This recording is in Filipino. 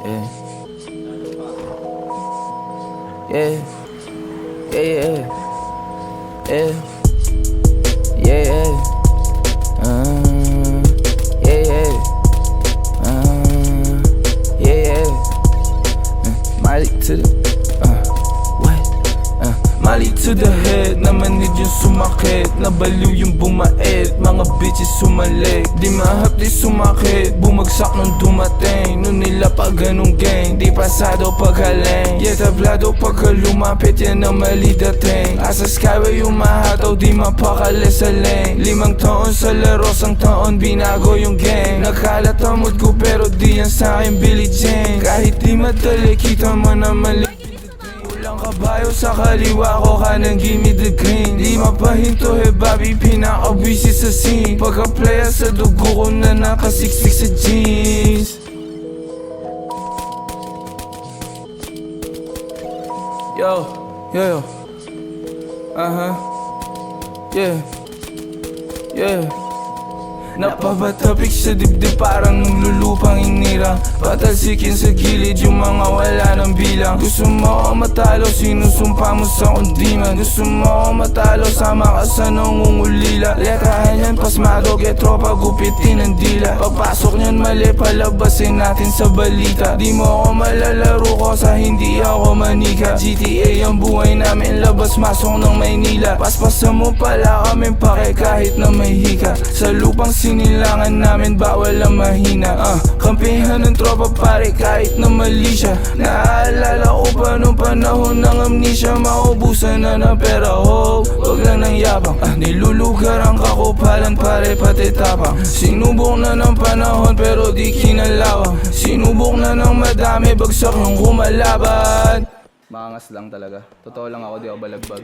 Yeah. Yeah. Yeah. Yeah. Yeah. Yeah. Yeah. Yeah. Molly to the what? Molly to the head, namanid yung sumakit. Nabaliw yung bumait, mga bitches sumalik. Di mahapdi sumakit, bumagsak nung dumating. Nung nila pa ganong gang, di pasado paghaling. Yeah, tablado pagka lumapit, yan ang mali dating. Asa skyway yung mahataw, di mapakali sa lane. 5 taon sa laro, 1 taon binago yung gang. Nakalat ang mood ko pero di yan sa'kin Billie Jean. Kahit di madali, kita mo na mali. Walang kabayo sa kaliwa ko ka nang gimme the green. Di mapahinto Bobby, pinaka-busy sa scene. Pagka-playa sa dugo ko na nakasiksik sa jeans. Yo, yo, yo. Yeah, yeah. Napabatapik sa dibdib parang lulupang inirang. Patalsikin sa gilid yung mga wala ng bilang. Gusto mo ako matalo, sinusumpa mo sa kundiman. Gusto mo ako matalo, sama ka sa nangungulila. Letrahan yan pasmado, get tropa, gupitin ang dila. Pagpasok niyan mali, palabasin natin sa balita. Di mo ako malalaro ko sa hindi ako manika. GTA ang buhay namin, labas masok ng Maynila. Paspasan mo pala kaming pake kahit na may hika. Sa lupang sinilangan namin, bawal ang mahina. Kampihan ng tropa pare kahit na mali siya. Naaalala ko pa nung panahon ng amnesia. Maubusan na ng pera, ho, wag lang ng yabang. Nilulugar ang kakupalan pare pati tapang. Sinubok na ng panahon pero di kinalawang. Sinubok na ng madami, bagsak yung kumalaban. Maangas lang talaga, totoo lang ako, di ako balagbag.